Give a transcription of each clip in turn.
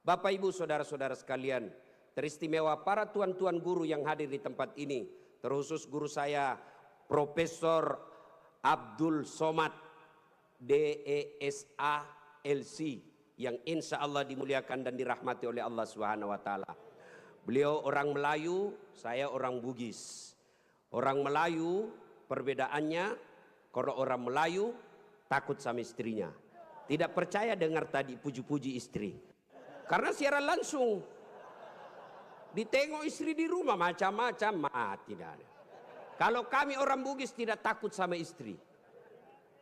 Bapak Ibu saudara-saudara sekalian, teristimewa para tuan-tuan guru yang hadir di tempat ini, terkhusus guru saya Profesor Abdul Somad DESA LC yang insya Allah dimuliakan dan dirahmati oleh Allah Subhanahu wa Ta'ala. Beliau orang Melayu, saya orang Bugis. Orang Melayu perbedaannya, kalau orang Melayu takut sama istrinya, tidak percaya dengar tadi puji-puji istri, karena siaran langsung ditengok istri di rumah macam-macam, tidak ada. Kalau kami orang Bugis tidak takut sama istri,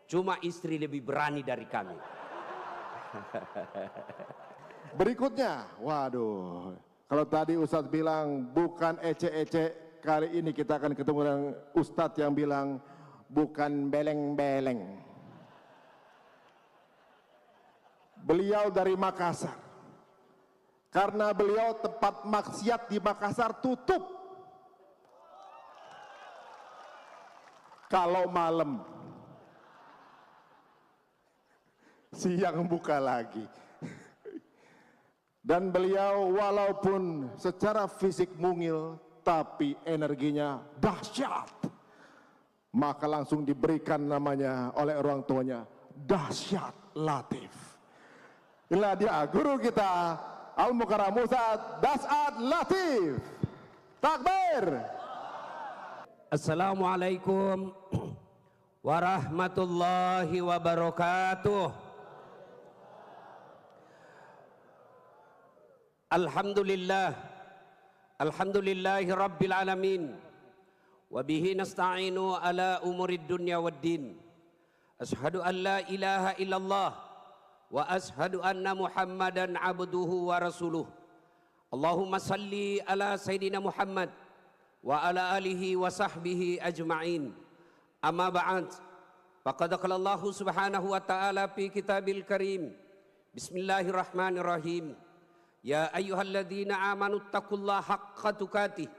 cuma istri lebih berani dari kami. Berikutnya, waduh, kalau tadi Ustadz bilang bukan ece-ece, kali ini kita akan ketemu dengan Ustadz yang bilang bukan beleng-beleng. Beliau dari Makassar. Karena beliau tempat maksiat di Makassar tutup kalau malam, siang buka lagi. Dan beliau walaupun secara fisik mungil, tapi energinya dahsyat, maka langsung diberikan namanya oleh orang tuanya, Dahsyat Latif. Inilah dia guru kita, Al-Mukarram Ustadz Dahsyat Latif. Takbir. Assalamualaikum warahmatullahi wabarakatuh. Alhamdulillah, alhamdulillahi rabbil alamin, wabihi nasta'inu ala umurid dunya waddin. Ashhadu an la ilaha illallah wa ashhadu anna muhammadan abduhu wa rasuluh. Allahumma salli ala sayyidina Muhammad wa ala alihi wa sahbihi ajma'in. Amma ba'd, faqad qala Allah subhanahu wa ta'ala fi kitabil karim. Bismillahirrahmanirrahim. Ya ayyuhalladzina amanu taqullaha haqqa tuqatih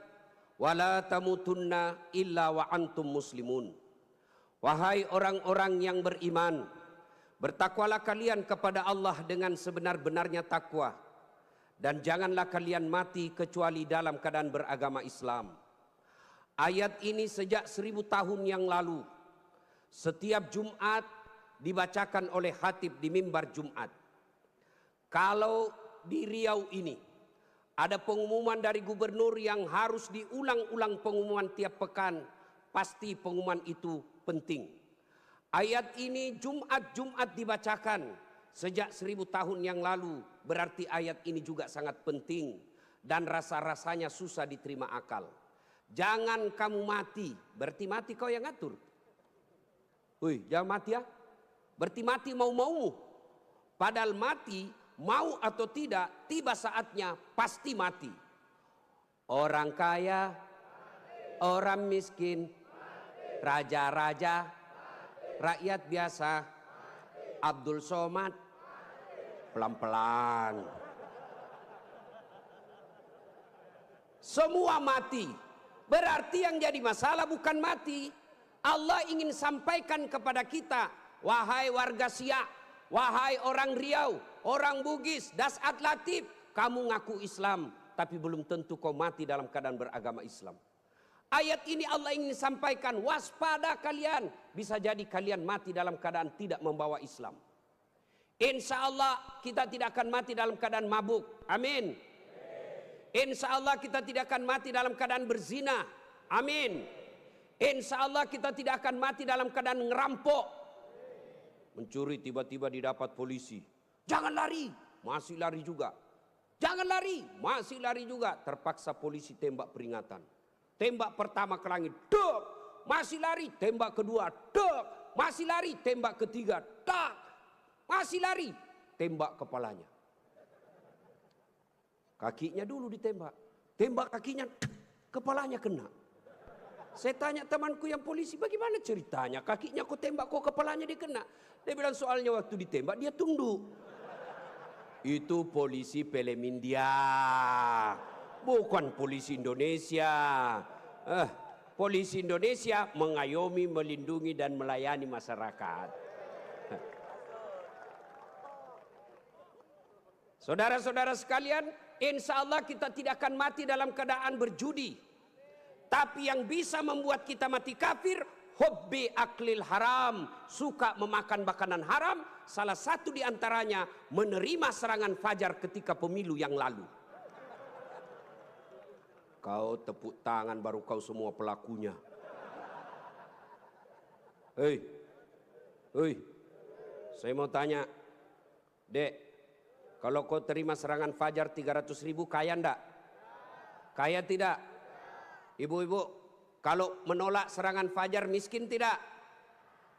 wa la tamutunna illa wa antum muslimun. Wahai orang-orang yang beriman, bertakwalah kalian kepada Allah dengan sebenar-benarnya takwa, dan janganlah kalian mati kecuali dalam keadaan beragama Islam. Ayat ini sejak 1000 tahun yang lalu setiap Jumat dibacakan oleh khatib di mimbar Jumat. Kalau di Riau ini ada pengumuman dari gubernur yang harus diulang-ulang pengumuman tiap pekan, pasti pengumuman itu penting. Ayat ini Jumat-Jumat dibacakan sejak 1000 tahun yang lalu, berarti ayat ini juga sangat penting dan rasa-rasanya susah diterima akal. Jangan kamu mati, berarti mati kau yang ngatur. Wih, jangan mati ya, berarti mati mau-maumu. Padahal mati mau atau tidak, tiba saatnya pasti mati. Orang kaya, orang miskin, raja-raja, rakyat biasa, Abdul Somad, pelan-pelan. Semua mati. Berarti yang jadi masalah bukan mati. Allah ingin sampaikan kepada kita, wahai warga Siak, wahai orang Riau, orang Bugis, Dahsyat Latif, kamu ngaku Islam, tapi belum tentu kau mati dalam keadaan beragama Islam. Ayat ini Allah ingin sampaikan, waspada kalian, bisa jadi kalian mati dalam keadaan tidak membawa Islam. Insya Allah kita tidak akan mati dalam keadaan mabuk, amin. Insya Allah kita tidak akan mati dalam keadaan berzina, amin. Insya Allah kita tidak akan mati dalam keadaan ngerampok, mencuri tiba-tiba didapat polisi, jangan lari, masih lari juga. Jangan lari, masih lari juga. Terpaksa polisi tembak peringatan. Tembak pertama ke langit, dek, masih lari. Tembak kedua, dek, masih lari. Tembak ketiga, tak, masih lari. Tembak kepalanya. Kakinya dulu ditembak. Tembak kakinya, kepalanya kena. Saya tanya temanku yang polisi, bagaimana ceritanya? Kakinya kok tembak, kok kepalanya dikena? Dia bilang soalnya waktu ditembak dia tunduk. Itu polisi film India, bukan polisi Indonesia. Polisi Indonesia mengayomi, melindungi dan melayani masyarakat. Saudara-saudara sekalian, insya Allah kita tidak akan mati dalam keadaan berjudi. Tapi yang bisa membuat kita mati kafir, hubbi aklil haram, suka memakan makanan haram. Salah satu di antaranya menerima serangan fajar ketika pemilu yang lalu. Kau tepuk tangan baru kau semua pelakunya. Hei, saya mau tanya, Dek, kalau kau terima serangan fajar 300.000, kaya enggak? Kaya tidak? Ibu-ibu, kalau menolak serangan fajar miskin tidak?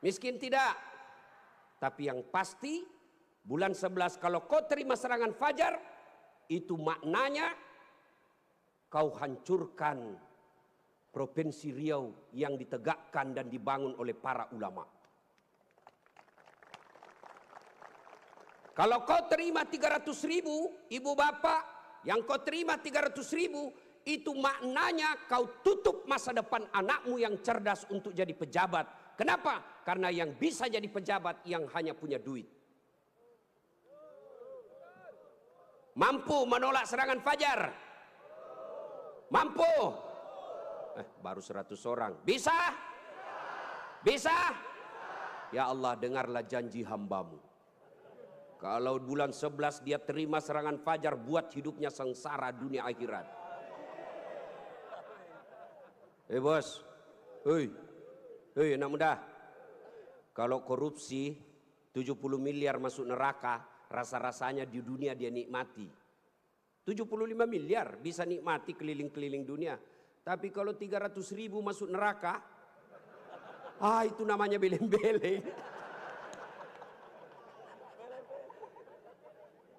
Miskin tidak? Tapi yang pasti bulan 11 kalau kau terima serangan fajar, itu maknanya kau hancurkan Provinsi Riau yang ditegakkan dan dibangun oleh para ulama. Kalau kau terima 300.000, ibu bapak, yang kau terima 300.000, itu maknanya kau tutup masa depan anakmu yang cerdas untuk jadi pejabat. Kenapa? Karena yang bisa jadi pejabat yang hanya punya duit. Mampu menolak serangan fajar? Mampu? Baru 100 orang. Bisa? Bisa? Ya Allah, dengarlah janji hambamu. Kalau bulan 11 dia terima serangan fajar, buat hidupnya sengsara dunia akhirat. Bos, anak muda, kalau korupsi 70 miliar masuk neraka, rasa-rasanya di dunia dia nikmati. 75 miliar bisa nikmati keliling-keliling dunia. Tapi kalau 300.000 masuk neraka, itu namanya beleng-beleng.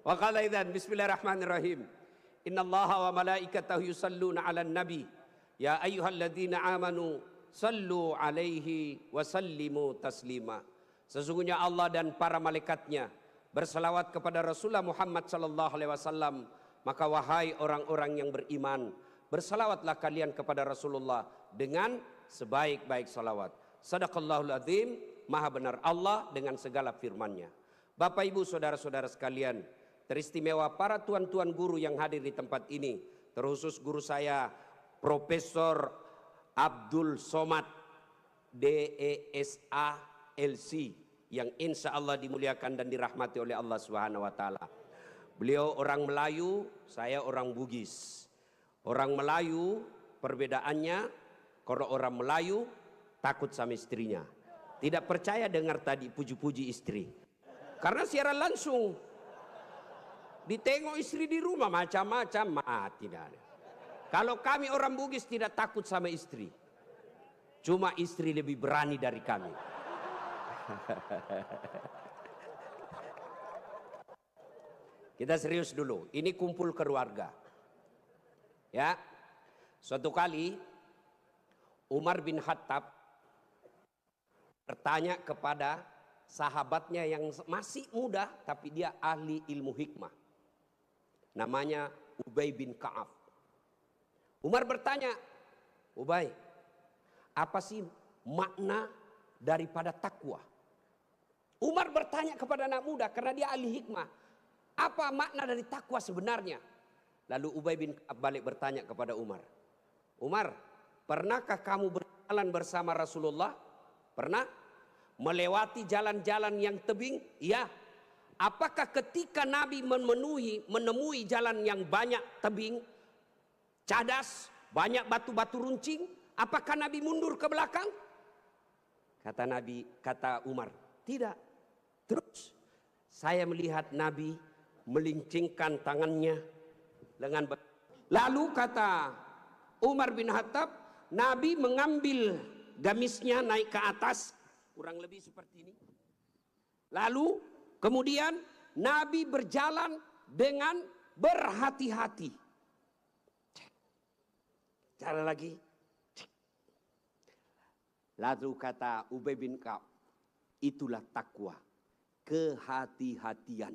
Wa qala idzan bismillahirrahmanirrahim. Innallaha wa malaikatahu yusalluna 'alan nabi. Ya ayyuhalladzina amanu sallu 'alaihi wa sallimu taslima. Sesungguhnya Allah dan para malaikatnya berselawat kepada Rasulullah Muhammad sallallahu alaihi wasallam. Maka wahai orang-orang yang beriman, bersalawatlah kalian kepada Rasulullah dengan sebaik-baik salawat. Sadaqallahul azim, maha benar Allah dengan segala firman-Nya. Bapak Ibu saudara-saudara sekalian, teristimewa para tuan-tuan guru yang hadir di tempat ini, terkhusus guru saya Profesor Abdul Somad DESA LC yang insya Allah dimuliakan dan dirahmati oleh Allah Subhanahu wa taala. Beliau orang Melayu, saya orang Bugis. Orang Melayu perbedaannya, kalau orang Melayu takut sama istrinya. Tidak percaya dengar tadi puji-puji istri. Karena siaran langsung. Ditengok istri di rumah macam-macam, tidak ada. Kalau kami orang Bugis tidak takut sama istri. Cuma istri lebih berani dari kami. Kita serius dulu, ini kumpul keluarga. Ya, suatu kali Umar bin Khattab bertanya kepada sahabatnya yang masih muda tapi dia ahli ilmu hikmah. Namanya Ubay bin Ka'ab. Umar bertanya, Ubay, apa sih makna daripada takwa? Umar bertanya kepada anak muda karena dia ahli hikmah. Apa makna dari takwa sebenarnya? Lalu Ubay bin Ka'ab balik bertanya kepada Umar. Umar, pernahkah kamu berjalan bersama Rasulullah? Pernah? Melewati jalan-jalan yang tebing? Iya. Apakah ketika Nabi menemui jalan yang banyak tebing, cadas, banyak batu-batu runcing, apakah Nabi mundur ke belakang? Kata Umar, tidak. Terus saya melihat Nabi melincingkan tangannya dengan lalu kata Umar bin Khattab, Nabi mengambil gamisnya naik ke atas kurang lebih seperti ini. Lalu kemudian Nabi berjalan dengan berhati-hati. Cara lagi. Lalu kata Ubay bin Ka'ab, itulah takwa, kehati-hatian.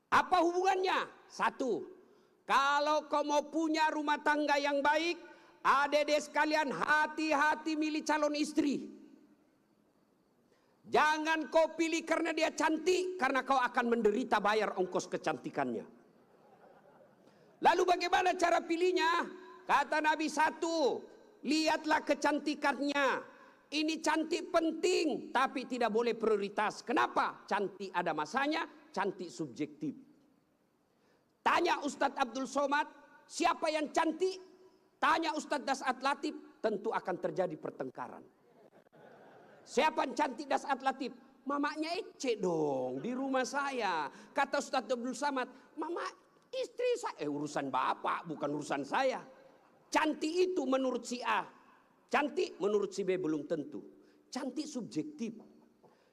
Apa hubungannya? Satu, kalau kau mau punya rumah tangga yang baik, adik-adik sekalian hati-hati milih calon istri. Jangan kau pilih karena dia cantik, karena kau akan menderita bayar ongkos kecantikannya. Lalu bagaimana cara pilihnya? Kata Nabi, satu, lihatlah kecantikannya. Ini cantik penting, tapi tidak boleh prioritas. Kenapa? Cantik ada masanya, cantik subjektif. Tanya Ustadz Abdul Somad, siapa yang cantik? Tanya Ustadz Dasat Latif, tentu akan terjadi pertengkaran. Siapa yang cantik Dasat Latif? Mamanya Ece dong, di rumah saya. Kata Ustadz Abdul Somad, mama istri saya. Urusan bapak, bukan urusan saya. Cantik itu menurut si A. Cantik menurut si B belum tentu. Cantik subjektif.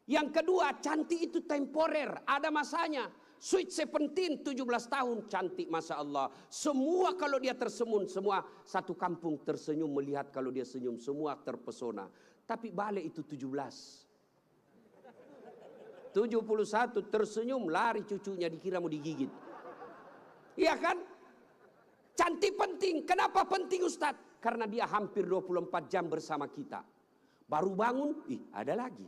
Yang kedua, cantik itu temporer, ada masanya. Sweet 17, 17 tahun, cantik Masya Allah. Semua kalau dia tersenyum, semua satu kampung tersenyum melihat kalau dia senyum. Semua terpesona. Tapi balik itu 17. 71 tersenyum, lari cucunya dikira mau digigit. Iya kan? Cantik penting. Kenapa penting Ustadz? Karena dia hampir 24 jam bersama kita. Baru bangun, ada lagi.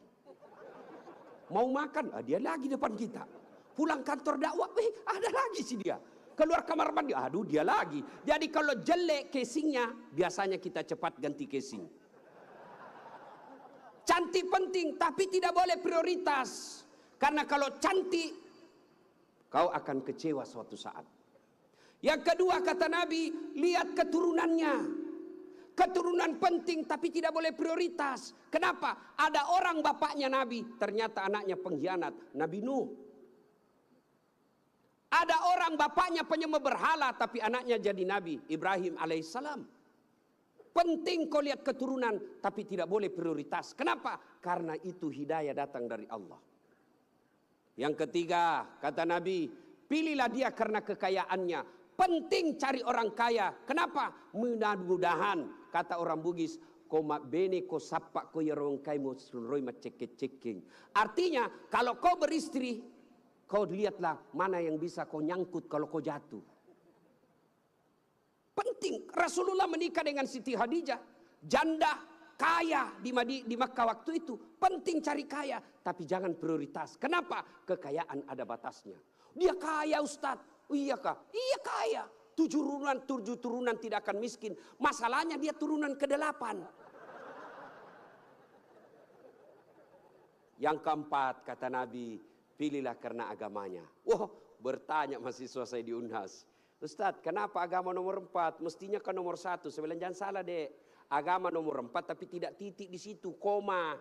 Mau makan, dia lagi depan kita. Pulang kantor dakwah, ada lagi sih dia. Keluar kamar mandi, aduh dia lagi. Jadi kalau jelek casingnya, biasanya kita cepat ganti casing. Cantik penting, tapi tidak boleh prioritas. Karena kalau cantik, kau akan kecewa suatu saat. Yang kedua kata Nabi, lihat keturunannya. Keturunan penting tapi tidak boleh prioritas. Kenapa? Ada orang bapaknya Nabi, ternyata anaknya pengkhianat. Nabi Nuh. Ada orang bapaknya penyembah berhala tapi anaknya jadi Nabi Ibrahim alaihissalam. Penting kau lihat keturunan tapi tidak boleh prioritas. Kenapa? Karena itu hidayah datang dari Allah. Yang ketiga kata Nabi, pilihlah dia karena kekayaannya. Penting cari orang kaya. Kenapa? Mudah-mudahan kata orang Bugis, koma bene ko sapa ko yarong kai mo suroi macek-ceking. Artinya kalau kau beristri, kau lihatlah mana yang bisa kau nyangkut kalau kau jatuh. Penting. Rasulullah menikah dengan Siti Khadijah, janda kaya di Makkah waktu itu. Penting cari kaya, tapi jangan prioritas. Kenapa? Kekayaan ada batasnya. Dia kaya Ustadz. Iya kah? Iya kaya. 7 turunan tidak akan miskin. Masalahnya dia turunan ke-8. Yang keempat kata Nabi, pilihlah karena agamanya. Wah, bertanya mahasiswa saya di Unhas. Ustadz, kenapa agama nomor 4? Mestinya kan nomor 1. Saya bilang jangan salah dek. Agama nomor 4 tapi tidak titik di situ, koma.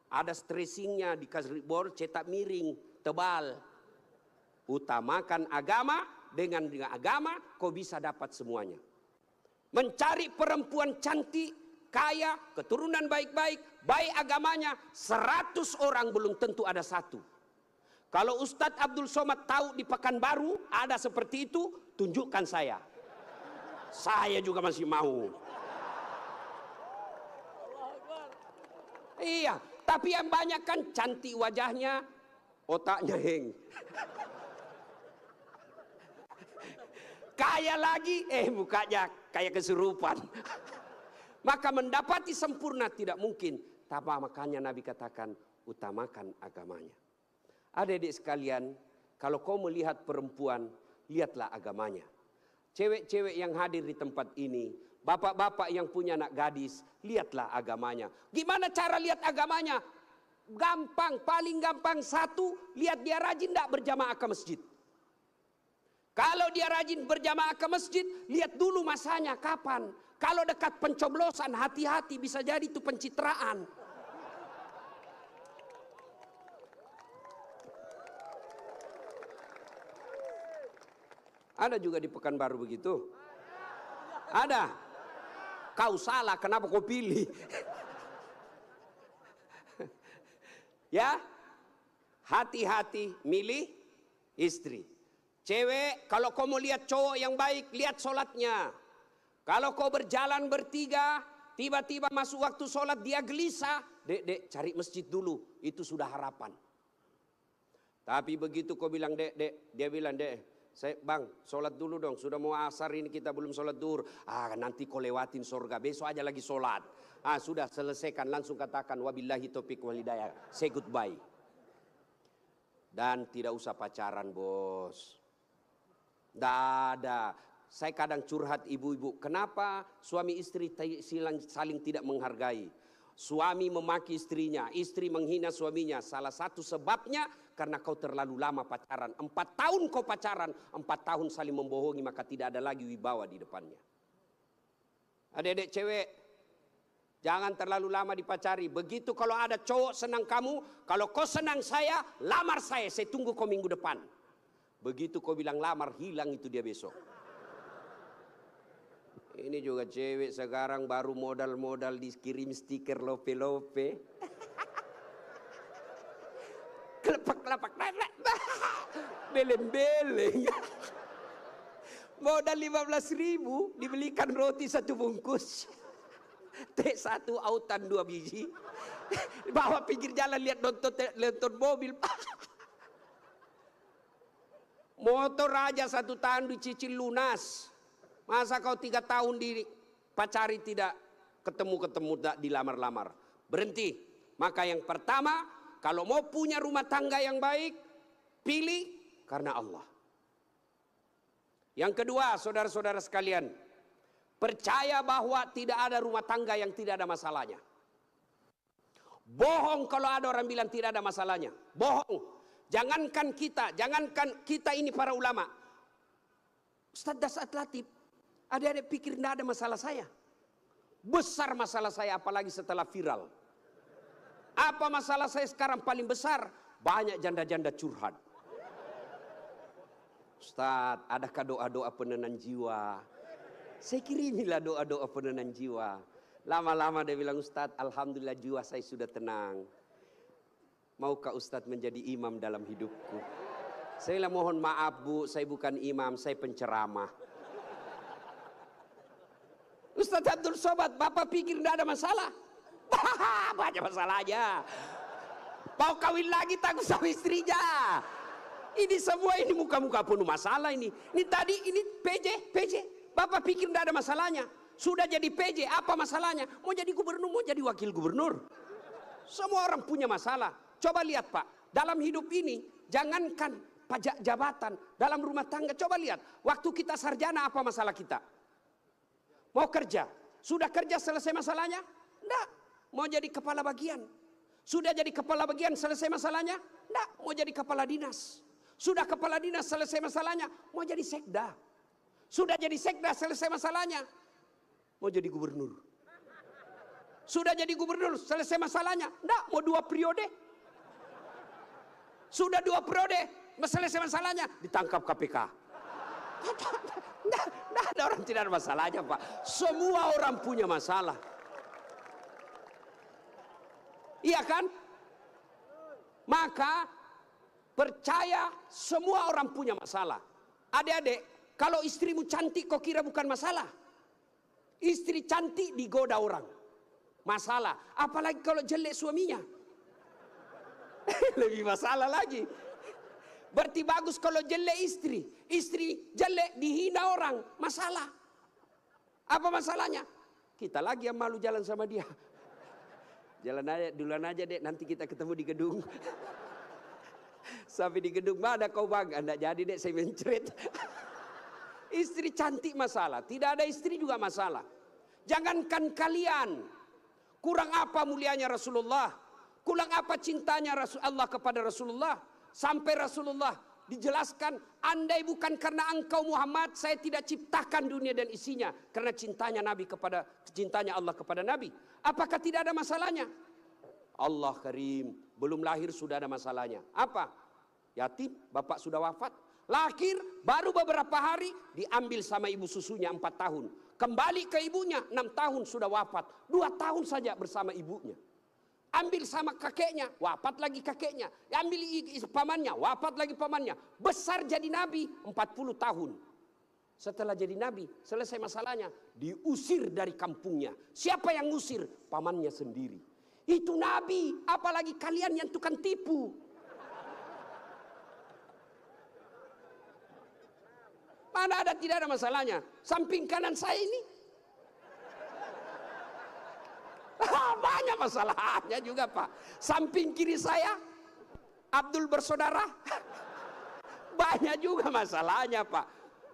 Ada stressingnya, dikasih board cetak miring, tebal. Utamakan agama, dengan agama kau bisa dapat semuanya. Mencari perempuan cantik, kaya, keturunan baik-baik, baik agamanya, 100 orang belum tentu ada 1. Kalau Ustadz Abdul Somad tahu di Pekanbaru ada seperti itu, tunjukkan saya. Saya juga masih mau. Iya, tapi yang banyak kan cantik wajahnya, otaknya heng. Kaya lagi, mukanya kayak kesurupan. Maka mendapati sempurna tidak mungkin. Tapi makanya Nabi katakan, utamakan agamanya. Adik-adik sekalian, kalau kau melihat perempuan, lihatlah agamanya. Cewek-cewek yang hadir di tempat ini, bapak-bapak yang punya anak gadis, lihatlah agamanya. Gimana cara lihat agamanya? Gampang, paling gampang. 1, lihat dia rajin tidak berjamaah ke masjid. Kalau dia rajin berjamaah ke masjid, lihat dulu masanya kapan. Kalau dekat pencoblosan, hati-hati bisa jadi itu pencitraan. Ada juga di Pekanbaru begitu? Ada. Kau salah, kenapa kau pilih? Ya, hati-hati milih istri. Cewek, kalau kau mau lihat cowok yang baik, lihat sholatnya. Kalau kau berjalan bertiga, tiba-tiba masuk waktu sholat dia gelisah, dek, cari masjid dulu, itu sudah harapan. Tapi begitu kau bilang dek, dia bilang dek, bang, sholat dulu dong, sudah mau asar ini kita belum sholat duhur. Nanti kau lewatin surga, besok aja lagi sholat. Sudah selesaikan, langsung katakan wabillahi taufiq wal hidayah. Say goodbye. Dan tidak usah pacaran, bos. Tidak ada. Saya kadang curhat ibu-ibu, kenapa suami istri saling tidak menghargai? Suami memaki istrinya, istri menghina suaminya. Salah satu sebabnya karena kau terlalu lama pacaran. 4 tahun kau pacaran, 4 tahun saling membohongi, maka tidak ada lagi wibawa di depannya. Adik-adik cewek, jangan terlalu lama dipacari. Begitu kalau ada cowok senang kamu, kalau kau senang saya, lamar saya tunggu kau minggu depan. Begitu kau bilang lamar, hilang itu dia besok. Ini juga cewek sekarang baru modal-modal dikirim stiker lope-lope. Kelepak-kelepak, beleng-beleng. Modal 15.000 dibelikan roti 1 bungkus. Teh 1 autan 2 biji. Bawa pinggir jalan lihat nonton mobil. Motor aja 1 tahun dicicil lunas. Masa kau 3 tahun dipacari tidak ketemu dilamar-lamar. Berhenti. Maka yang pertama, kalau mau punya rumah tangga yang baik, pilih karena Allah. Yang kedua, saudara-saudara sekalian, percaya bahwa tidak ada rumah tangga yang tidak ada masalahnya. Bohong kalau ada orang bilang tidak ada masalahnya. Bohong. Jangankan kita ini para ulama. Ustaz Dasat Latif, adik-adik pikir tidak ada masalah saya. Besar masalah saya, apalagi setelah viral. Apa masalah saya sekarang paling besar? Banyak janda-janda curhat. Ustaz, adakah doa-doa penenang jiwa? Saya kirimilah doa-doa penenang jiwa. Lama-lama dia bilang, Ustaz, alhamdulillah jiwa saya sudah tenang. Maukah Ustaz menjadi imam dalam hidupku? Saya bilang, mohon maaf Bu, saya bukan imam, saya penceramah. Ustaz Abdul Somad, Bapak pikir tidak ada masalah? Banyak masalahnya. Mau kawin lagi takut sama istrinya. Ini semua ini muka-muka penuh masalah ini. Ini tadi ini PJ. Bapak pikir tidak ada masalahnya. Sudah jadi PJ, apa masalahnya? Mau jadi gubernur, mau jadi wakil gubernur. Semua orang punya masalah. Coba lihat Pak, dalam hidup ini jangankan pajak jabatan, dalam rumah tangga coba lihat. Waktu kita sarjana apa masalah kita? Mau kerja, sudah kerja selesai masalahnya? Enggak. Mau jadi kepala bagian. Sudah jadi kepala bagian selesai masalahnya? Enggak. Mau jadi kepala dinas. Sudah kepala dinas selesai masalahnya? Mau jadi sekda. Sudah jadi sekda selesai masalahnya? Mau jadi gubernur. Sudah jadi gubernur selesai masalahnya? Enggak. Mau 2 periode. Sudah 2 periode selesai masalahnya? Ditangkap KPK. Tidak ada orang tidak ada masalahnya Pak. Semua orang punya masalah. Iya kan? Maka percaya semua orang punya masalah. Adik-adik, kalau istrimu cantik kau kira bukan masalah? Istri cantik digoda orang, masalah. Apalagi kalau jelek suaminya. Lebih masalah lagi. Berarti bagus kalau jelek istri. Istri jelek dihina orang, masalah. Apa masalahnya? Kita lagi yang malu jalan sama dia. Jalan aja, duluan aja dek, nanti kita ketemu di gedung. Sampai di gedung, mana kau bang? Anda jadi dek, saya mencret. Istri cantik masalah, tidak ada istri juga masalah. Jangankan kalian, kurang apa mulianya Rasulullah? Kurang apa cintanya Allah kepada Rasulullah? Sampai Rasulullah dijelaskan, andai bukan karena engkau Muhammad, saya tidak ciptakan dunia dan isinya. Karena cintanya Allah kepada Nabi. Apakah tidak ada masalahnya? Allah Karim, belum lahir sudah ada masalahnya. Apa? Yatim, bapak sudah wafat. Lahir, baru beberapa hari diambil sama ibu susunya 4 tahun. Kembali ke ibunya 6 tahun sudah wafat. 2 tahun saja bersama ibunya. Ambil sama kakeknya, wafat lagi kakeknya. Ambil pamannya, wafat lagi pamannya. Besar jadi nabi 40 tahun. Setelah jadi nabi, selesai masalahnya, diusir dari kampungnya. Siapa yang ngusir? Pamannya sendiri. Itu nabi, apalagi kalian yang tukang tipu. Mana ada tidak ada masalahnya? Samping kanan saya ini. Banyak masalahnya juga Pak. Samping kiri saya, Abdul bersaudara. Banyak juga masalahnya Pak.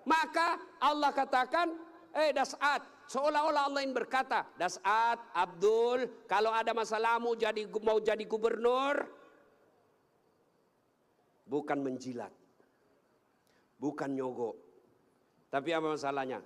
Maka Allah katakan, Das'at, seolah-olah Allah yang berkata, Das'at, Abdul, kalau ada masalahmu mau jadi gubernur, bukan menjilat, bukan nyogok. Tapi apa masalahnya?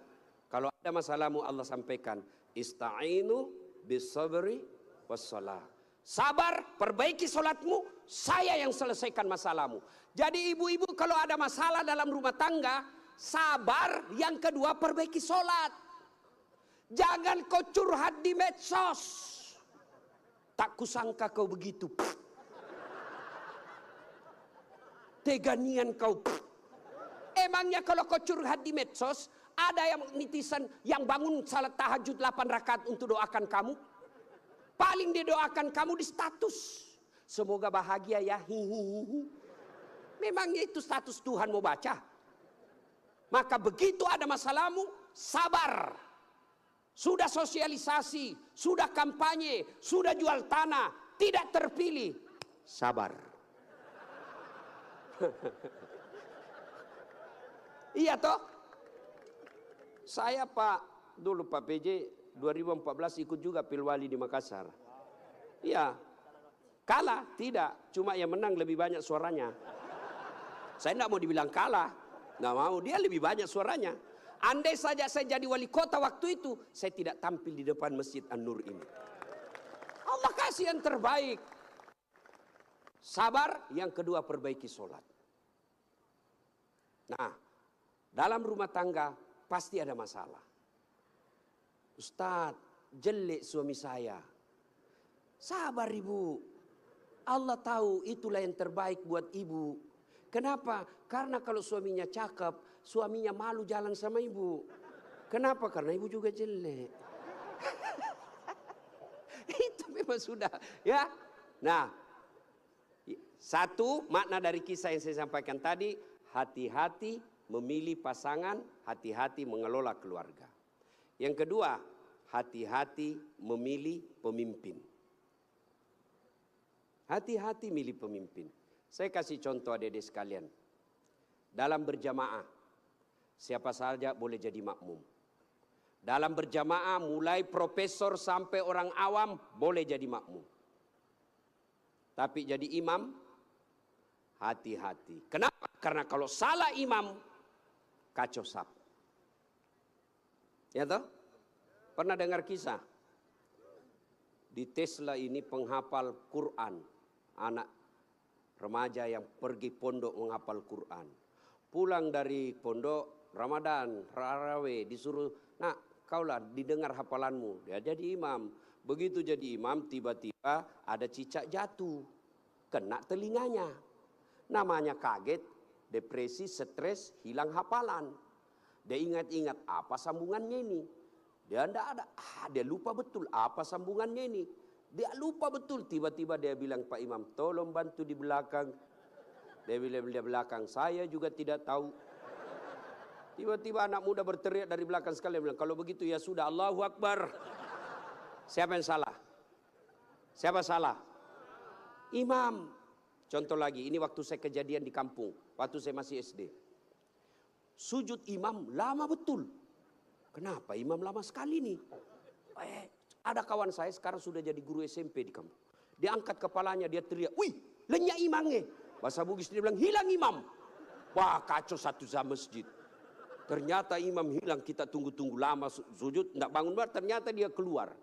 Kalau ada masalahmu Allah sampaikan, Ista'inu bis-sabri was-salah. Sabar, perbaiki solatmu, saya yang selesaikan masalahmu. Jadi ibu-ibu kalau ada masalah dalam rumah tangga, sabar, yang kedua perbaiki solat. Jangan kau curhat di medsos. Tak kusangka kau begitu. Teganian kau. Emangnya kalau kau curhat di medsos, ada yang netizen yang bangun salat tahajud 8 rakaat untuk doakan kamu? Paling dia doakan kamu di status. Semoga bahagia ya. Hihihi. Memangnya itu status Tuhan mau baca? Maka begitu ada masalahmu, sabar. Sudah sosialisasi, sudah kampanye, sudah jual tanah, tidak terpilih. Sabar. Iya toh? Saya dulu Pak PJ 2014 ikut juga Pilwali di Makassar. Iya. Kalah? Tidak. Cuma yang menang lebih banyak suaranya. Saya tidak mau dibilang kalah. Nggak mau. Dia lebih banyak suaranya. Andai saja saya jadi wali kota waktu itu, saya tidak tampil di depan Masjid An-Nur ini. Allah kasih yang terbaik. Sabar. Yang kedua perbaiki sholat. Nah, dalam rumah tangga pasti ada masalah. Ustaz, jelek suami saya. Sabar ibu. Allah tahu itulah yang terbaik buat ibu. Kenapa? Karena kalau suaminya cakep, suaminya malu jalan sama ibu. Kenapa? Karena ibu juga jelek. Itu memang sudah. Ya. Nah, satu makna dari kisah yang saya sampaikan tadi, hati-hati memilih pasangan, hati-hati mengelola keluarga. Yang kedua, hati-hati memilih pemimpin. Hati-hati milih pemimpin. Saya kasih contoh adik-adik sekalian. Dalam berjamaah, siapa saja boleh jadi makmum. Dalam berjamaah, mulai profesor sampai orang awam boleh jadi makmum. Tapi jadi imam, hati-hati. Kenapa? Karena kalau salah imam, kacau sap. Ya toh? Pernah dengar kisah? Di Tesla ini penghafal Quran. Anak remaja yang pergi pondok menghafal Quran. Pulang dari pondok, Ramadan, Tarawih, disuruh, nak kaulah didengar hafalanmu. Dia jadi imam. Begitu jadi imam, tiba-tiba ada cicak jatuh. Kena telinganya. Namanya kaget, depresi, stres, hilang hafalan. Dia ingat-ingat apa sambungannya ini. Dia tidak ada, dia lupa betul apa sambungannya ini. Dia lupa betul, tiba-tiba dia bilang, Pak Imam, tolong bantu di belakang. Dia bilang di belakang, saya juga tidak tahu. Tiba-tiba anak muda berteriak dari belakang sekali, dia bilang, kalau begitu ya sudah, Allahu Akbar. Siapa yang salah? Siapa salah? Imam. Contoh lagi, ini waktu saya kejadian di kampung, waktu saya masih SD. Sujud imam lama betul. Kenapa imam lama sekali nih? Ada kawan saya sekarang sudah jadi guru SMP di kampung. Dia angkat kepalanya, dia teriak, wih, lenyap imamnya. Bahasa Bugis dia bilang, hilang imam. Wah, kacau satu sama masjid. Ternyata imam hilang, kita tunggu-tunggu lama sujud, tidak bangun, ternyata dia keluar.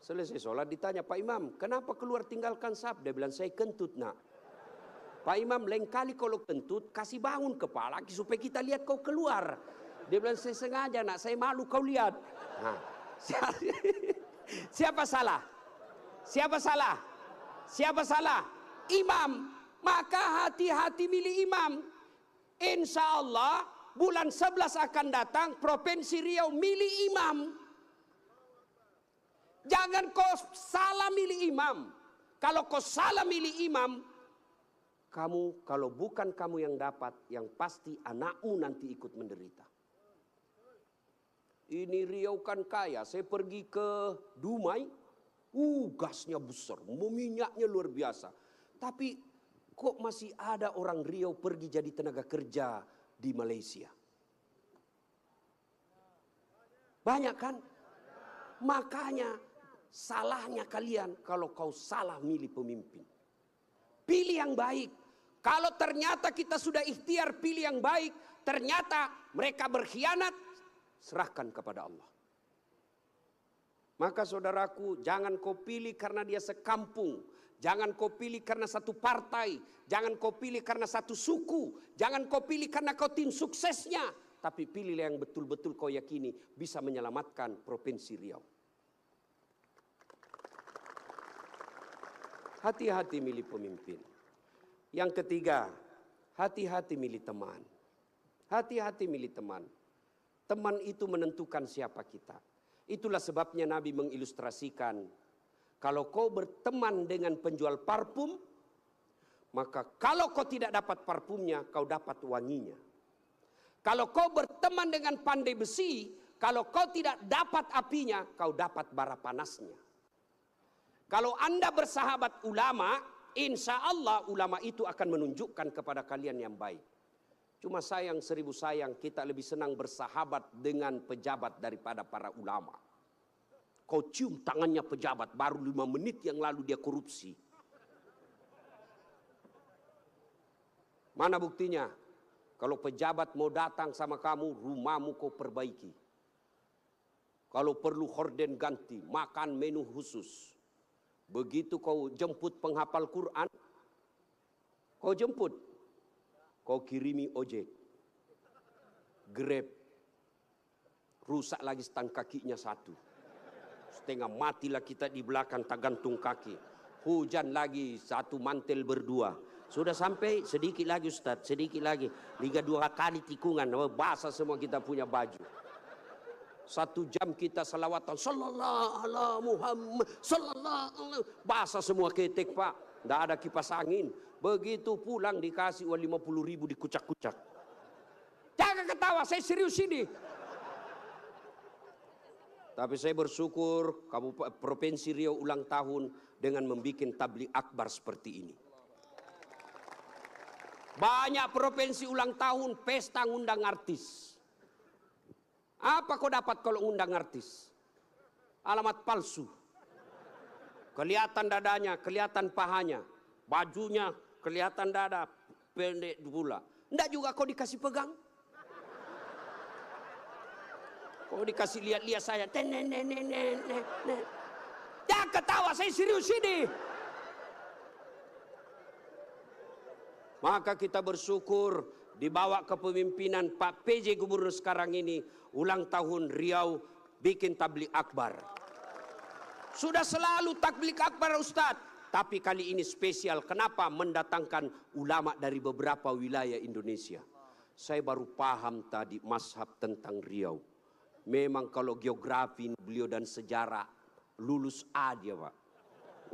Selesai sholat ditanya, Pak Imam, kenapa keluar tinggalkan saf? Dia bilang, saya kentut nak. Pak Imam, lain kali kalau kentut, kasih bangun kepala supaya kita lihat kau keluar. Dia bilang, saya sengaja nak, saya malu kau lihat. Nah, siapa salah? Siapa salah? Siapa salah? Imam. Maka hati-hati milih imam. Insya Allah bulan 11 akan datang Provinsi Riau milih imam. Jangan kau salah milih imam. Kalau kau salah milih imam, kamu kalau bukan kamu yang dapat, yang pasti anakmu nanti ikut menderita. Ini Riau kan kaya. Saya pergi ke Dumai, Gasnya besar, minyaknya luar biasa. Tapi kok masih ada orang Riau pergi jadi tenaga kerja di Malaysia? Banyak kan? Makanya salahnya kalian kalau kau salah milih pemimpin. Pilih yang baik. Kalau ternyata kita sudah ikhtiar pilih yang baik, ternyata mereka berkhianat, serahkan kepada Allah. Maka saudaraku, jangan kau pilih karena dia sekampung. Jangan kau pilih karena satu partai. Jangan kau pilih karena satu suku. Jangan kau pilih karena kau tim suksesnya. Tapi pilihlah yang betul-betul kau yakini bisa menyelamatkan Provinsi Riau. Hati-hati milih pemimpin. Yang ketiga, hati-hati milih teman. Hati-hati milih teman. Teman itu menentukan siapa kita. Itulah sebabnya Nabi mengilustrasikan, kalau kau berteman dengan penjual parfum, maka kalau kau tidak dapat parfumnya, kau dapat wanginya. Kalau kau berteman dengan pandai besi, kalau kau tidak dapat apinya, kau dapat bara panasnya. Kalau Anda bersahabat ulama, insya Allah ulama itu akan menunjukkan kepada kalian yang baik. Cuma sayang 1000 sayang, kita lebih senang bersahabat dengan pejabat daripada para ulama. Kau cium tangannya pejabat, baru 5 menit yang lalu dia korupsi. Mana buktinya? Kalau pejabat mau datang sama kamu, rumahmu kau perbaiki. Kalau perlu horden ganti, makan menu khusus. Begitu kau jemput penghafal Quran, kau jemput, kau kirimi ojek, Grab, rusak lagi stang kakinya satu. Setengah matilah kita di belakang tak gantung kaki. Hujan lagi, satu mantel berdua. Sudah sampai, sedikit lagi Ustaz, sedikit lagi. Liga 2 kali tikungan, basah semua kita punya baju. 1 jam kita salawatan, sallallahu ala Muhammad, sallallahu ala, basah semua ketek Pak. Tidak ada kipas angin. Begitu pulang dikasih uang 50.000 dikucak-kucak. Jangan ketawa, saya serius ini. Tapi saya bersyukur Provinsi Riau ulang tahun dengan membuat tabligh akbar seperti ini. Banyak provinsi ulang tahun pesta ngundang artis. Apa kau dapat kalau ngundang artis? Alamat palsu. Kelihatan dadanya, kelihatan pahanya. Bajunya kelihatan dada, pendek pula. Enggak juga kau dikasih pegang. Kau dikasih lihat-lihat saya. Jangan ketawa, saya serius ini. Maka kita bersyukur di bawah kepemimpinan Pak PJ Gubernur sekarang ini, ulang tahun Riau bikin tabligh akbar. Sudah selalu tabligh akbar Ustadz, tapi kali ini spesial. Kenapa? Mendatangkan ulama dari beberapa wilayah Indonesia. Saya baru paham tadi mazhab tentang Riau. Memang kalau geografi beliau dan sejarah lulus A dia Pak.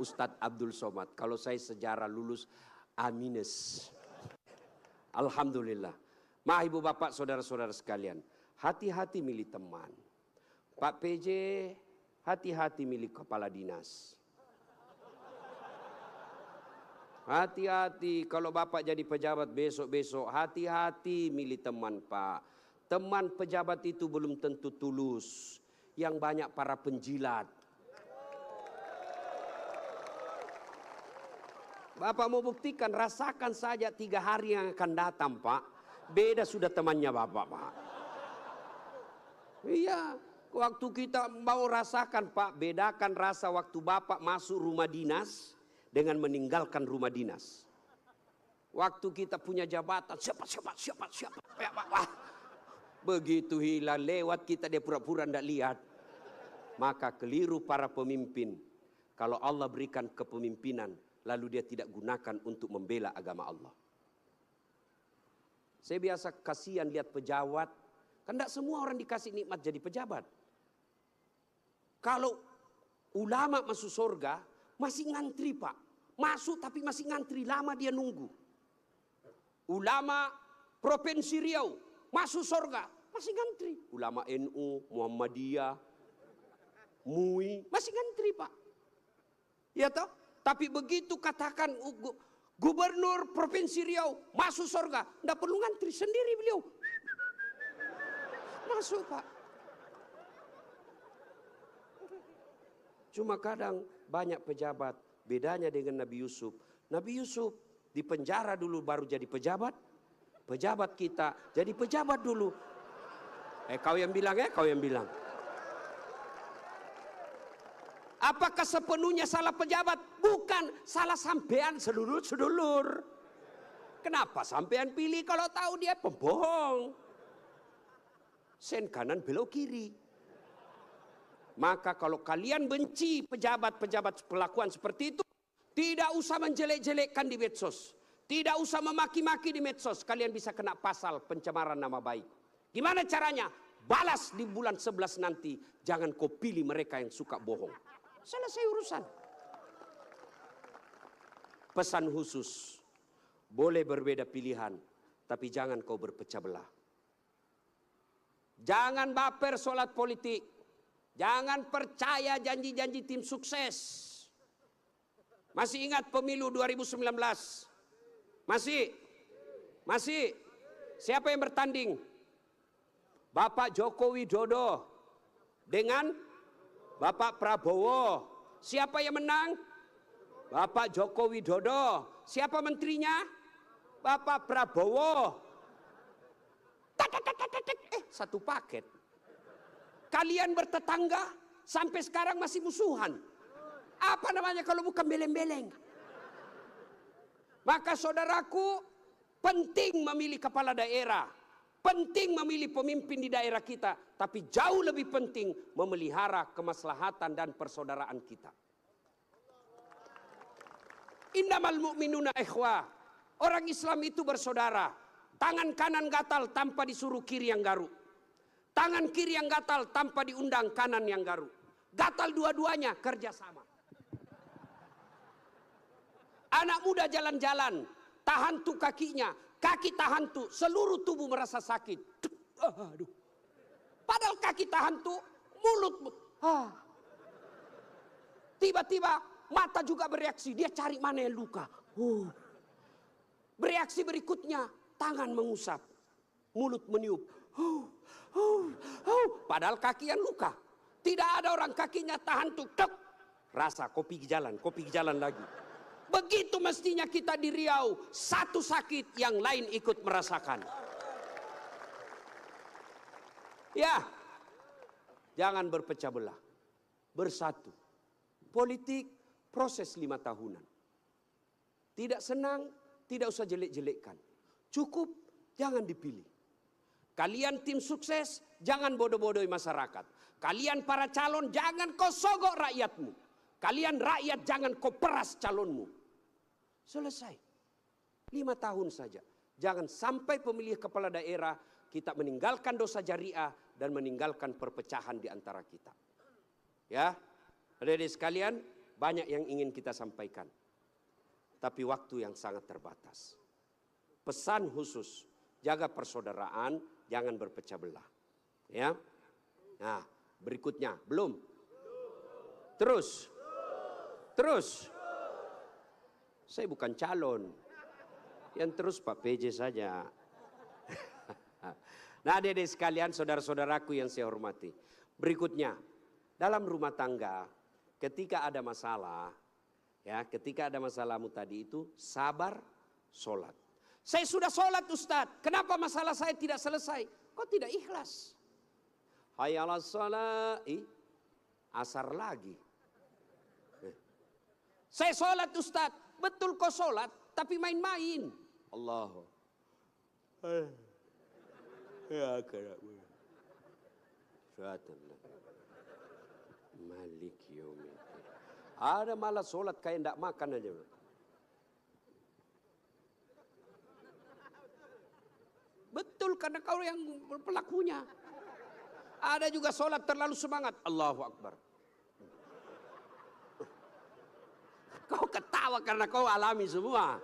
Ustadz Abdul Somad. Kalau saya sejarah lulus A-. Alhamdulillah. Mah ibu bapak saudara-saudara sekalian, hati-hati milih teman. Pak PJ, hati-hati milih kepala dinas. Hati-hati kalau bapak jadi pejabat besok-besok, hati-hati milih teman Pak. Teman pejabat itu belum tentu tulus. Yang banyak para penjilat. Bapak mau buktikan, rasakan saja 3 hari yang akan datang Pak. Beda sudah temannya Bapak Pak. Iya, waktu kita mau rasakan Pak, bedakan rasa waktu Bapak masuk rumah dinas dengan meninggalkan rumah dinas. Waktu kita punya jabatan, siapa. Wah, begitu hilang lewat kita dia pura-pura tidak lihat. Maka keliru para pemimpin. Kalau Allah berikan kepemimpinan, lalu dia tidak gunakan untuk membela agama Allah. Saya biasa kasihan lihat pejabat. Kan tidak semua orang dikasih nikmat jadi pejabat. Kalau ulama masuk surga, masih ngantri Pak. Masuk tapi masih ngantri, lama dia nunggu. Ulama Provinsi Riau, masuk surga, masih ngantri. Ulama NU, Muhammadiyah, MUI, masih ngantri Pak. Ya toh? Tapi begitu katakan Gubernur Provinsi Riau masuk surga, nggak perlu ngantri, sendiri beliau masuk, Pak. Cuma kadang banyak pejabat, bedanya dengan Nabi Yusuf. Nabi Yusuf di penjara dulu baru jadi pejabat. Pejabat kita jadi pejabat dulu. Kau yang bilang kau yang bilang. Apakah sepenuhnya salah pejabat? Bukan, salah sampean sedulur-sedulur. Kenapa sampean pilih kalau tahu dia pembohong? Sen kanan belok kiri. Maka kalau kalian benci pejabat-pejabat perlakuan seperti itu, tidak usah menjelek-jelekkan di medsos. Tidak usah memaki-maki di medsos. Kalian bisa kena pasal pencemaran nama baik. Gimana caranya? Balas di bulan 11 nanti. Jangan kau pilih mereka yang suka bohong. Selesai urusan. Pesan khusus, boleh berbeda pilihan, tapi jangan kau berpecah belah. Jangan baper solat politik. Jangan percaya janji-janji tim sukses. Masih ingat pemilu 2019? Masih? Siapa yang bertanding? Bapak Joko Widodo dengan Bapak Prabowo. Siapa yang menang? Bapak Joko Widodo. Siapa menterinya? Bapak Prabowo. Satu paket. Kalian bertetangga sampai sekarang masih musuhan. Apa namanya kalau bukan beleng-beleng? Maka saudaraku, penting memilih kepala daerah. Penting memilih pemimpin di daerah kita, tapi jauh lebih penting memelihara kemaslahatan dan persaudaraan kita. Innamal mu'minuna ikhwah. Orang Islam itu bersaudara. Tangan kanan gatal tanpa disuruh kiri yang garuk. Tangan kiri yang gatal tanpa diundang kanan yang garuk. Gatal dua-duanya kerjasama. Anak muda jalan-jalan, tahan tuh kakinya. Kaki tahan tuh, seluruh tubuh merasa sakit. Aduh. Padahal kaki tahan tuh, mulut. Tiba-tiba mata juga bereaksi, dia cari mana yang luka. Bereaksi berikutnya, tangan mengusap, mulut meniup. Padahal kaki yang luka. Tidak ada orang kakinya tahan tuh, rasa kopi jalan lagi. Begitu mestinya kita di Riau, satu sakit yang lain ikut merasakan. Ya, jangan berpecah belah, bersatu. Politik proses 5 tahunan. Tidak senang, tidak usah jelek-jelekkan. Cukup, jangan dipilih. Kalian tim sukses, jangan bodoh-bodohi masyarakat. Kalian para calon, jangan kau sogok rakyatmu. Kalian rakyat, jangan kau peras calonmu. Selesai. 5 tahun saja. Jangan sampai pemilih kepala daerah kita meninggalkan dosa jariah dan meninggalkan perpecahan di antara kita. Ya, adik-adik sekalian, banyak yang ingin kita sampaikan. Tapi waktu yang sangat terbatas. Pesan khusus, jaga persaudaraan, jangan berpecah belah. Ya. Nah, berikutnya, belum. Terus. Saya bukan calon. Yang terus Pak PJ saja. Nah, adik-adik sekalian, saudara-saudaraku yang saya hormati. Berikutnya, dalam rumah tangga, ketika ada masalah, ya, ketika ada masalahmu tadi itu, sabar, sholat. Saya sudah sholat Ustadz, kenapa masalah saya tidak selesai? Kok tidak ikhlas? Hayya 'alas shalah, asar lagi. Saya sholat Ustadz. Betul kau sholat, tapi main-main. Allah. Ya kerabu. Malik yaumiddin. Ada malah sholat kayak tidak makan aja. Betul, karena kau yang pelakunya. Ada juga sholat terlalu semangat. Allahu Akbar. Kau ketawa karena kau alami semua.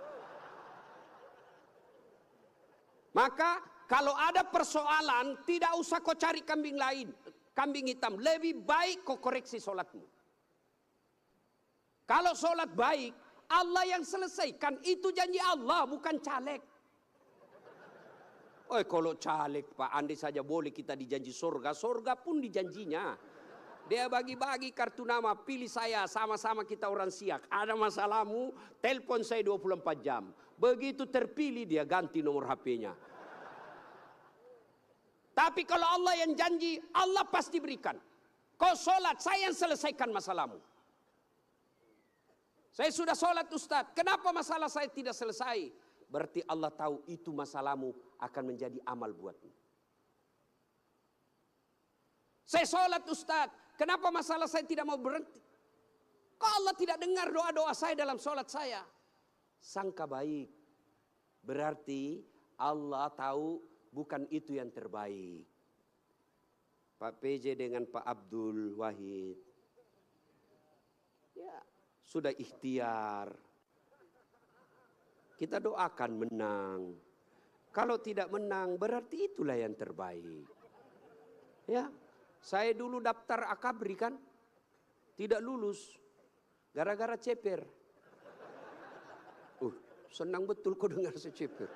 Maka kalau ada persoalan, tidak usah kau cari kambing lain, kambing hitam. Lebih baik kau koreksi sholatmu. Kalau sholat baik, Allah yang selesaikan. Itu janji Allah, bukan caleg. Oh, kalau caleg Pak, andai saja boleh kita dijanji surga. Surga pun dijanjinya. Dia bagi-bagi kartu nama, pilih saya, sama-sama kita orang Siak. Ada masalahmu, telepon saya 24 jam. Begitu terpilih dia ganti nomor HP-nya. Tapi kalau Allah yang janji, Allah pasti berikan. Kau sholat, saya yang selesaikan masalahmu. Saya sudah sholat Ustadz, kenapa masalah saya tidak selesai? Berarti Allah tahu itu masalahmu akan menjadi amal buatmu. Saya sholat Ustadz, kenapa masalah saya tidak mau berhenti? Kok Allah tidak dengar doa-doa saya dalam sholat saya? Sangka baik. Berarti Allah tahu bukan itu yang terbaik. Pak PJ dengan Pak Abdul Wahid. Ya, sudah ikhtiar. Kita doakan menang. Kalau tidak menang berarti itulah yang terbaik. Ya, saya dulu daftar akabri kan, tidak lulus gara-gara ceper. Senang betul kau dengar saya ceper.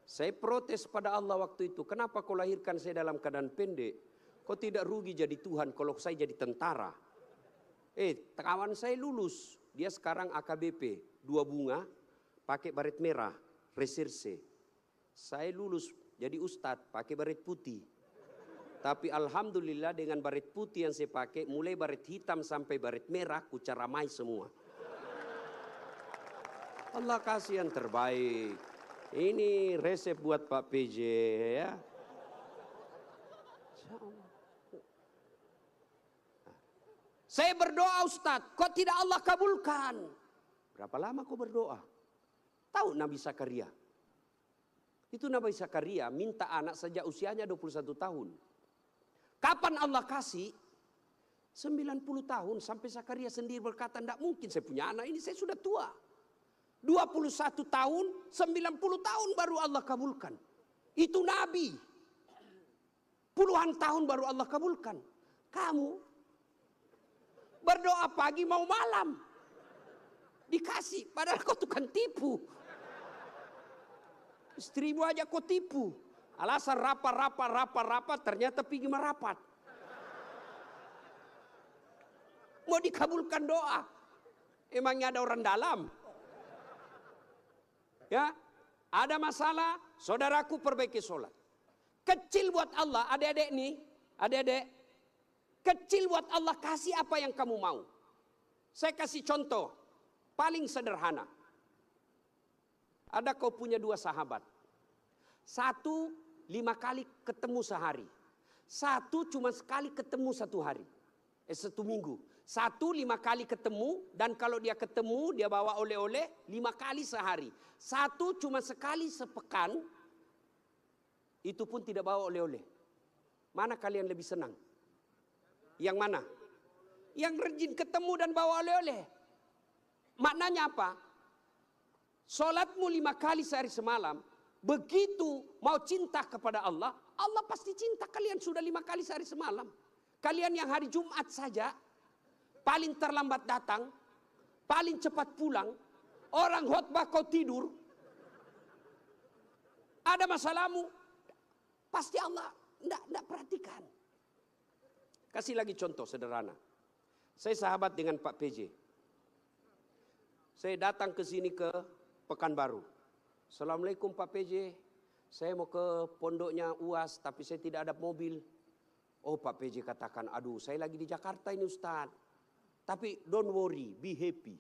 Saya protes pada Allah waktu itu. Kenapa kau lahirkan saya dalam keadaan pendek? Kau tidak rugi jadi Tuhan kalau saya jadi tentara. Kawan saya lulus. Dia sekarang AKBP. 2 bunga. Pakai baret merah. Reserse. Saya lulus jadi ustadz. Pakai baret putih. Tapi alhamdulillah dengan baret putih yang saya pakai. Mulai baret hitam sampai baret merah. Ku caramai semua. Allah kasih yang terbaik. Ini resep buat Pak PJ ya. Saya berdoa Ustadz, kok tidak Allah kabulkan? Berapa lama kau berdoa? Tahu Nabi Zakaria? Itu Nabi Zakaria minta anak sejak usianya 21 tahun. Kapan Allah kasih? 90 tahun sampai Zakaria sendiri berkata, tidak mungkin saya punya anak ini, saya sudah tua. 21 tahun, 90 tahun baru Allah kabulkan. Itu Nabi. Puluhan tahun baru Allah kabulkan. Kamu berdoa pagi mau malam. Dikasih, padahal kau tukang tipu. Istrimu aja kau tipu. Alasan rapat, ternyata pergi merapat. Mau dikabulkan doa. Emangnya ada orang dalam? Ya, ada masalah, saudaraku perbaiki sholat. Kecil buat Allah, adik-adik nih, adik-adik. Kecil buat Allah, kasih apa yang kamu mau. Saya kasih contoh, paling sederhana. Ada kau punya 2 sahabat. 1 5 kali ketemu sehari. 1 cuma sekali ketemu 1 hari. 1 minggu. 1 5 kali ketemu, dan kalau dia ketemu dia bawa oleh-oleh 5 kali sehari. 1 cuma sekali sepekan, itu pun tidak bawa oleh-oleh. Mana kalian lebih senang? Yang mana? Yang rajin ketemu dan bawa oleh-oleh. Maknanya apa? Sholatmu 5 kali sehari semalam, begitu mau cinta kepada Allah, Allah pasti cinta kalian sudah 5 kali sehari semalam. Kalian yang hari Jumat saja, paling terlambat datang, paling cepat pulang, orang khotbah kau tidur, ada masalahmu, pasti Allah tidak perhatikan. Kasih lagi contoh sederhana. Saya sahabat dengan Pak PJ. Saya datang ke sini ke Pekanbaru. Assalamualaikum Pak PJ, saya mau ke pondoknya UAS tapi saya tidak ada mobil. Oh Pak PJ katakan, aduh saya lagi di Jakarta ini Ustaz. Tapi don't worry, be happy.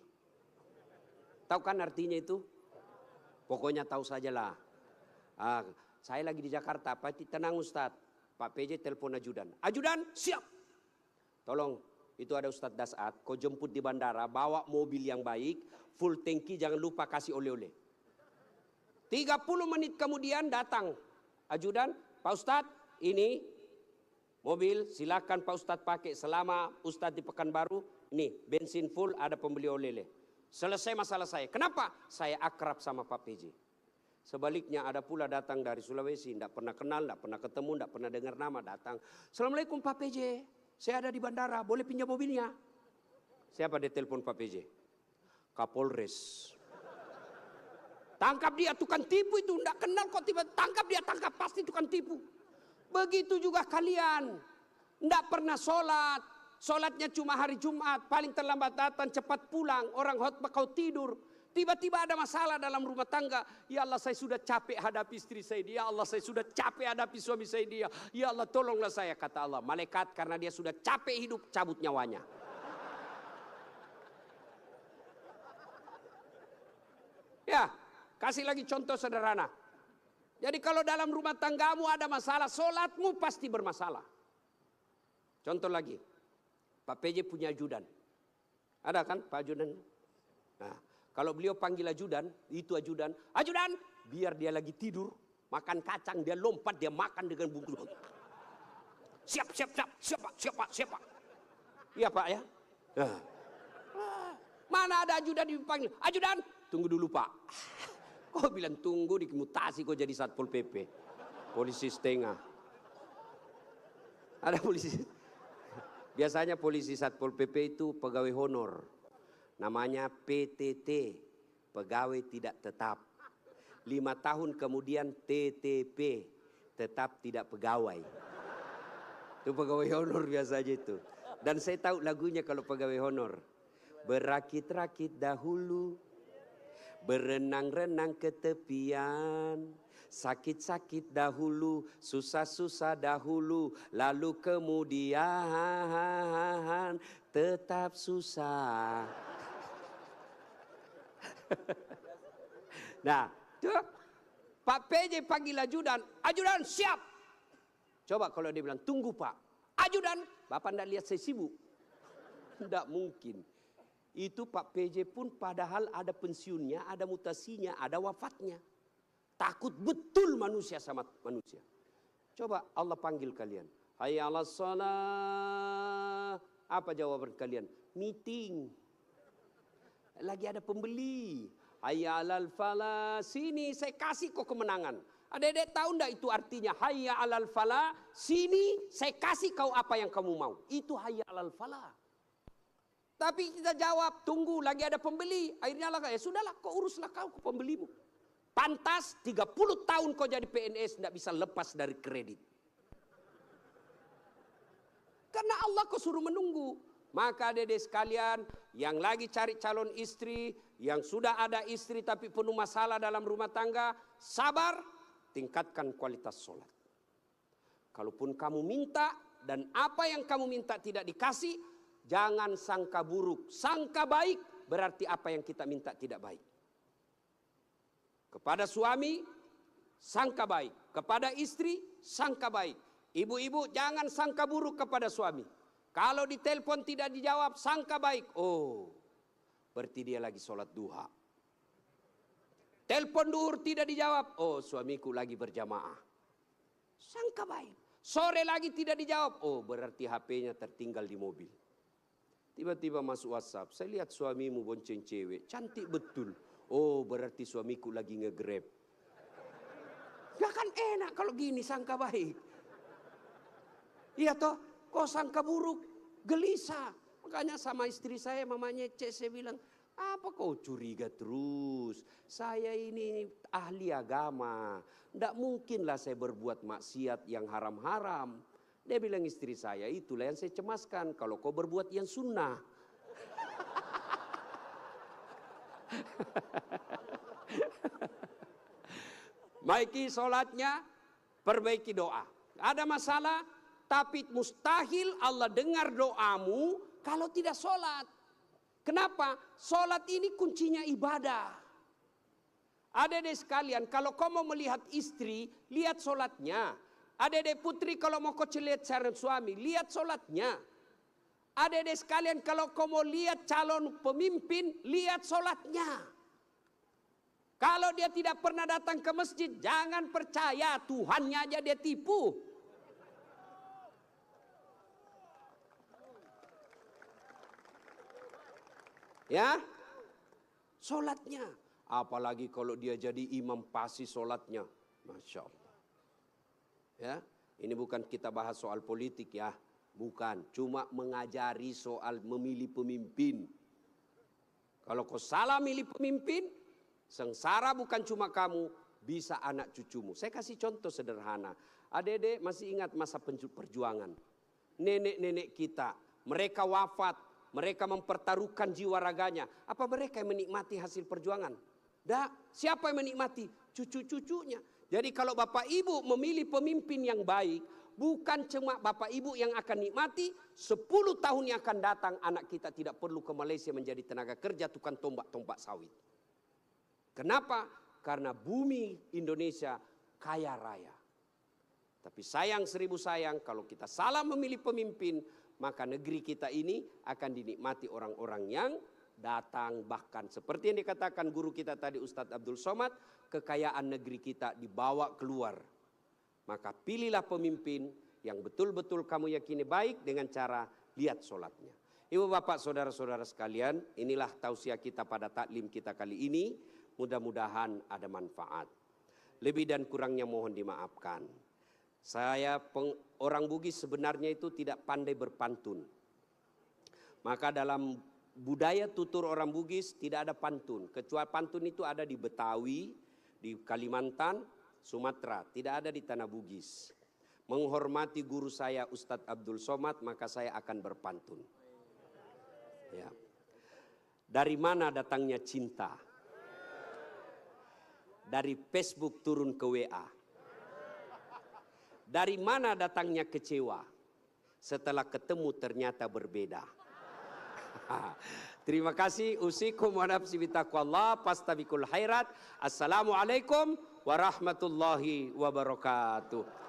Tahu kan artinya itu? Pokoknya tahu sajalah. Saya lagi di Jakarta, Pak tenang Ustaz. Pak PJ telepon ajudan. Ajudan siap. Tolong, itu ada Ustaz Dasat, kau jemput di bandara, bawa mobil yang baik, full tangki, jangan lupa kasih oleh-oleh. 30 menit kemudian datang ajudan, Pak Ustaz ini mobil silakan Pak Ustaz pakai selama Ustaz di Pekanbaru, ini bensin full, ada pembeli oleh-oleh. Selesai masalah saya. Kenapa? Saya akrab sama Pak PJ. Sebaliknya ada pula datang dari Sulawesi, tidak pernah kenal, tidak pernah ketemu, tidak pernah dengar nama, datang. Assalamualaikum Pak PJ, saya ada di bandara, boleh pinjam mobilnya? Siapa dia telepon Pak PJ? Kapolres. Tangkap dia, tukang tipu itu. Tidak kenal kok tiba tangkap dia, tangkap. Pasti tukang tipu. Begitu juga kalian. Tidak pernah sholat. Sholatnya cuma hari Jumat. Paling terlambat datang, cepat pulang. Orang khotbah kau tidur. Tiba-tiba ada masalah dalam rumah tangga. Ya Allah, saya sudah capek hadapi istri saya. Ya Allah, saya sudah capek hadapi suami saya dia. Ya Allah, tolonglah saya, kata Allah. Malaikat karena dia sudah capek hidup, cabut nyawanya. Ya, kasih lagi contoh sederhana. Jadi kalau dalam rumah tanggamu ada masalah, sholatmu pasti bermasalah. Contoh lagi, Pak PJ punya ajudan. Ada kan Pak ajudan? Nah, kalau beliau panggil ajudan, itu ajudan, ajudan, biar dia lagi tidur, makan kacang, dia lompat, dia makan dengan bungkus. Siap, siap, siap, siap Pak, siap Pak, siap Pak. Iya Pak ya. Nah. Mana ada ajudan dipanggil, ajudan, tunggu dulu Pak. Kau bilang tunggu, dimutasi kau jadi Satpol PP. Polisi setengah. Ada polisi. Biasanya polisi Satpol PP itu pegawai honor. Namanya PTT, pegawai tidak tetap. 5 tahun kemudian TTP, tetap tidak pegawai. Itu pegawai honor biasanya itu. Dan saya tahu lagunya kalau pegawai honor. Berakit-rakit dahulu, berenang-renang ke tepian, sakit-sakit dahulu, susah-susah dahulu, lalu kemudian tetap susah. Nah, tuh Pak PJ panggil ajudan, ajudan siap. Coba kalau dia bilang tunggu Pak, ajudan, Bapak tidak lihat saya sibuk. Tidak mungkin. Itu Pak PJ pun padahal ada pensiunnya, ada mutasinya, ada wafatnya. Takut betul manusia sama manusia. Coba Allah panggil kalian. Hayya 'alas shalah. Apa jawaban kalian? Meeting. Lagi ada pembeli. Hayya 'alal falah. Sini saya kasih kau kemenangan. Adik-adik tahu enggak itu artinya? Hayya 'alal falah. Sini saya kasih kau apa yang kamu mau. Itu hayya 'alal falah. Tapi kita jawab, tunggu lagi ada pembeli. Akhirnya lah, ya sudahlah kau uruslah kau ke pembelimu. Pantas 30 tahun kau jadi PNS tidak bisa lepas dari kredit. Karena Allah kau suruh menunggu. Maka adik-adik sekalian yang lagi cari calon istri, yang sudah ada istri tapi penuh masalah dalam rumah tangga, sabar, tingkatkan kualitas sholat. Kalaupun kamu minta dan apa yang kamu minta tidak dikasih, jangan sangka buruk, sangka baik berarti apa yang kita minta tidak baik. Kepada suami, sangka baik. Kepada istri, sangka baik. Ibu-ibu jangan sangka buruk kepada suami. Kalau ditelepon tidak dijawab, sangka baik. Oh, berarti dia lagi sholat duha. Telepon duhur tidak dijawab. Oh, suamiku lagi berjamaah. Sangka baik. Sore lagi tidak dijawab. Oh, berarti HP-nya tertinggal di mobil. Tiba-tiba masuk WhatsApp, saya lihat suamimu bonceng cewek, cantik betul. Oh, berarti suamiku lagi nge-grab. Gak kan enak kalau gini sangka baik. Iya toh, kok sangka buruk, gelisah. Makanya sama istri saya, mamanya Cek, saya bilang, apa kau curiga terus? Saya ini ahli agama. Tidak mungkinlah saya berbuat maksiat yang haram-haram. Dia bilang istri saya, itulah yang saya cemaskan. Kalau kau berbuat yang sunnah. Baiki sholatnya, perbaiki doa. Ada masalah, tapi mustahil Allah dengar doamu kalau tidak sholat. Kenapa? Sholat ini kuncinya ibadah. Adik-adik sekalian, kalau kau mau melihat istri, lihat sholatnya. Adik-adik putri kalau mau kau lihat calon suami, lihat sholatnya. Adik-adik sekalian kalau kau mau lihat calon pemimpin, lihat sholatnya. Kalau dia tidak pernah datang ke masjid, jangan percaya, Tuhannya aja dia tipu. Ya, sholatnya. Apalagi kalau dia jadi imam pasti sholatnya. Masya Allah. Ya, ini bukan kita bahas soal politik ya. Bukan, cuma mengajari soal memilih pemimpin. Kalau kau salah milih pemimpin, sengsara bukan cuma kamu, bisa anak cucumu. Saya kasih contoh sederhana. Adik-adik masih ingat masa perjuangan. Nenek-nenek kita, mereka wafat, mereka mempertaruhkan jiwa raganya. Apa mereka yang menikmati hasil perjuangan? Tidak. Siapa yang menikmati? Cucu-cucunya. Jadi kalau Bapak Ibu memilih pemimpin yang baik, bukan cuma Bapak Ibu yang akan nikmati, 10 tahun yang akan datang anak kita tidak perlu ke Malaysia menjadi tenaga kerja tukang tombak-tombak sawit. Kenapa? Karena bumi Indonesia kaya raya. Tapi sayang 1000 sayang kalau kita salah memilih pemimpin, maka negeri kita ini akan dinikmati orang-orang yang datang. Bahkan seperti yang dikatakan guru kita tadi Ustadz Abdul Somad, kekayaan negeri kita dibawa keluar. Maka pilihlah pemimpin yang betul-betul kamu yakini baik dengan cara lihat sholatnya. Ibu bapak saudara-saudara sekalian, inilah tausiah kita pada taklim kita kali ini. Mudah-mudahan ada manfaat. Lebih dan kurangnya mohon dimaafkan. Saya orang Bugis sebenarnya itu tidak pandai berpantun. Maka dalam budaya tutur orang Bugis tidak ada pantun. Kecuali pantun itu ada di Betawi, di Kalimantan, Sumatera, tidak ada di tanah Bugis. Menghormati guru saya Ustadz Abdul Somad, maka saya akan berpantun. Ya. Dari mana datangnya cinta? Dari Facebook turun ke WA. Dari mana datangnya kecewa? Setelah ketemu ternyata berbeda. Terima kasih. Usikum wa nafsi bitaqwallah, pastabikul khairat. Assalamualaikum warahmatullahi wabarakatuh.